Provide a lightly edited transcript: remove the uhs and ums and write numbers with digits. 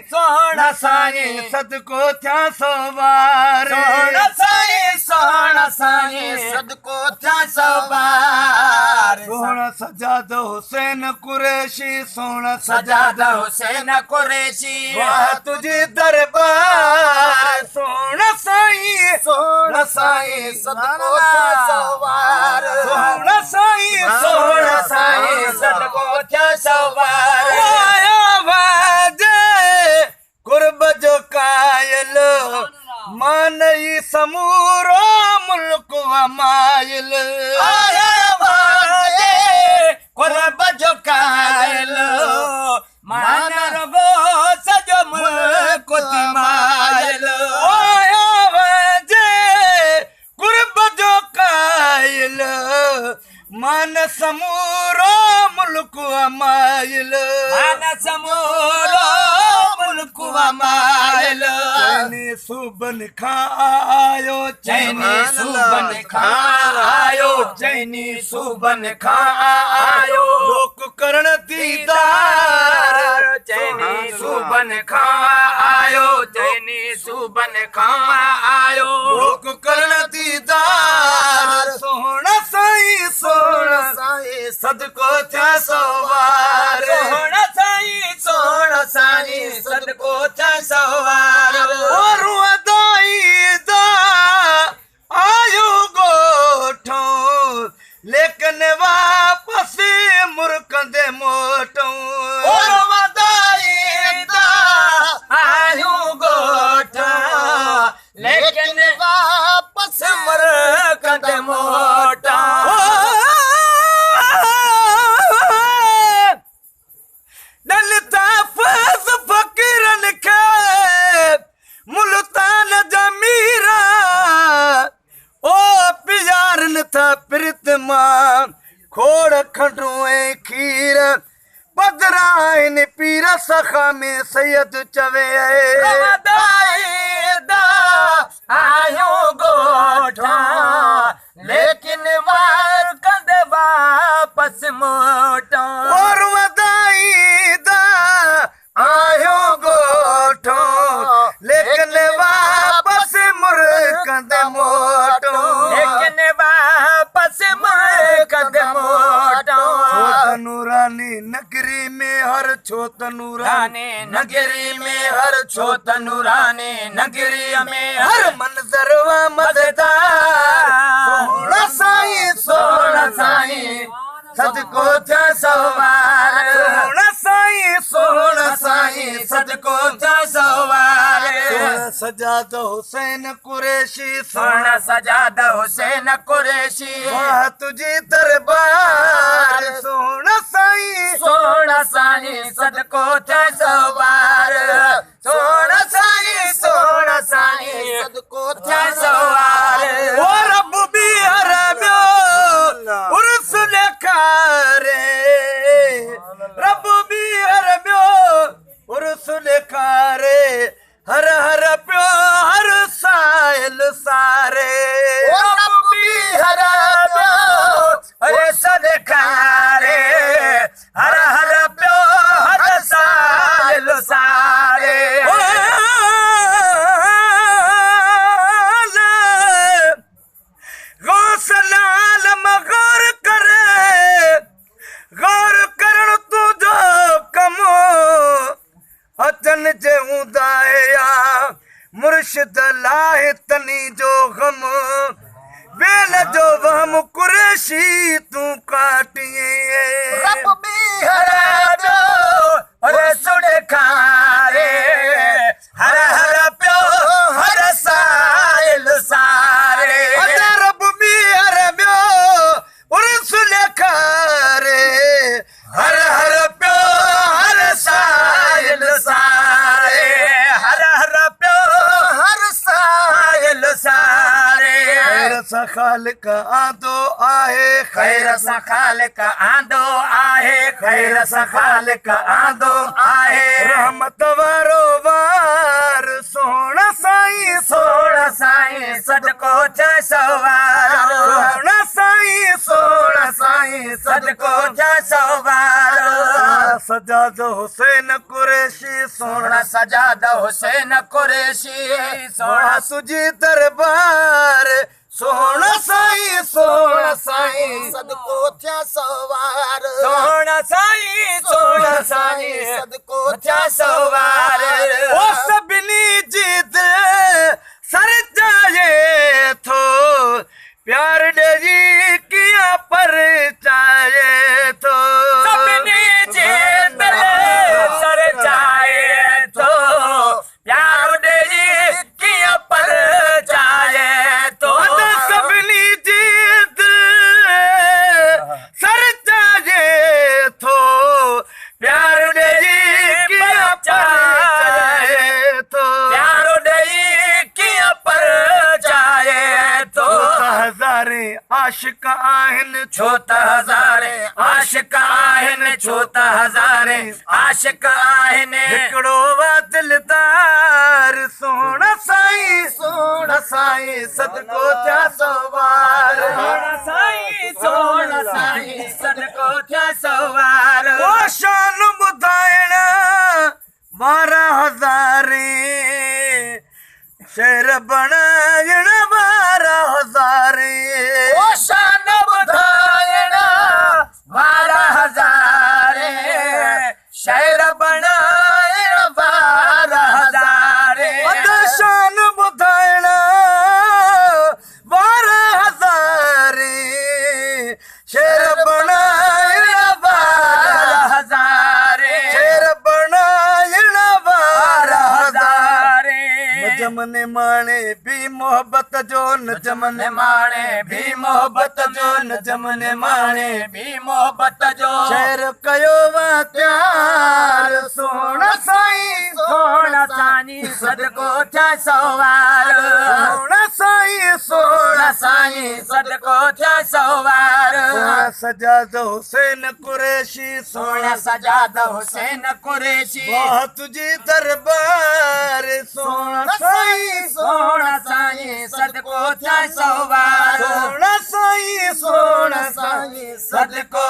सोहणा साईं सदको थिया सवार सोहणा साईं सदको थिया सवार सोहणा सजाद हुसैन कुरैशी सोहणा सजाद हुसैन कुरैशी वाह तुझी दरबार सोहणा साईं सदको थिया सवार सोहणा साईं सदको थिया सवार आया वाजे कुर्ब जो कायल मानई समूरो मुल्क वमाइल आया वाजे कुर्ब जो कायल मान रगो सजो मुल्क माइल आया वाजे कुर्ब जो कायल मान समूरो मुल्क वमाइल मान समूरो मुल्क वमाइल चैनी सुबन खां आयो चैनी सुबन खां आयो चैनी सुबन खां आयो लोक करण दीदार चैनी सुबन खां आयो चैनी सुबन खां आयो लोक करण दीदार सोहणा साईं सदको थिया सवार सोहणा साईं सदको थिया सवार और वदाई दा आयो गोठो लेकिन वापस मुर्कंदे मोटो और वदाई दा आयो गोठा लेकिन वापस मुर्कंदे मोटा फकीरन खे मुल्तान जमीरा ओ पियारन था प्रीत मां खोड़ खंडू ऐं खीर पदराइन पीर सखा में सैयद चवे आयो गोठा लेकिन वार कंद वापस मोटा और वदाई दा आयो गोठो लेकिन वापस मुर्कंद मोटो लेकिन वापस मुर्कंद मोटो छोत नूरानी नगरी में हर छोत नूरानी नगरी में हर छोत नूरानी नगरी में हर मंजर व मजेदार सोहणा साईं सदको थिया सवार सोहणा साईं सदको थिया सवार सजाद हुसैन कुरैशी सोहणा सजाद हुसैन कुरैशी वाह तुझी दरबार सोहणा साईं सदको थिया सवार सोहणा साईं सदको थिया सवार ओ रब भी हरबियो उर्स लेखारे रब भी हरबियो उर्स लेखारे हर हर प्यो हर साहिल सारे रब भी हरबियो उर्स लेखारे हर हर प्यो हर साहिल सारे गौसलाल मगौर करे गौर करण तुझो कमो अचन जे उदाया मुर्शिद लाहे तनी जो गम वेल जो वहम कुरैशी तू काटिए रब भी हरबियो उर्स लेखारे हर हर प्यो हर साहिल सारे रब भी हरबियो उर्स लेखारे हर हर प्यो हर साहिल सारे हर हर प्यो हर साहिल सारे खैर सा खालिक आंदो आहे खैर सा खालिक आंदो आहे खैर सा खालिक आंदो आहे रहमत वारो वार सोहणा साईं सदको थिया सवार सोहणा साईं सदको थिया सवार सजाद हुसैन कुरैशी सोहणा सजाद हुसैन कुरैशी सोहणा तुझी दरबार सोहणा साईं सदको थिया सवार सोहणा साईं सदको थिया सवार ओ सभिनी जीत सर जाए थो प्यार डेजी किया पर चाहे तो सभिनी जीत सर जाए तो प्यार डेजी किया पर चाहे तो सभिनी जीत सर जाए थो प्यार डेजी किया चाहे तो प्यार डेजी किया पर चाहे तो हज़ारे आशिक आहिनि छो त हज़ारे आशिक आहिनि छो त हज़ारे आशिक आहिनि हिकिड़ो वा दिलदार सोहणा साईं सदको थिया सवार सोहणा साईं सदको थिया सवार ओ शान ॿुधाइण 12,000 शेर बणाइण 12,000 ओ शान ॿुधाइण 12,000 शेर बणाइण 12,000 शान ॿुधाइण 12,000 शेर बणाइण 12,000 शेर बणाइण 12,000 नजम ने माणे भी मोहब्बत जो नजम ने माणे भी मोहब्बत जो नजम ने माणे भी मोहब्बत जो शेर कयो वा प्यार सोहणा साईं सदको थिया सवार सोहणा साईं सदको थिया सवार सजाद हुसैन कुरैशी सोहणा सजाद हुसैन कुरैशी वाह तुझी दरबार सोहणा साईं सदको थिया सवार सोहणा साईं सदको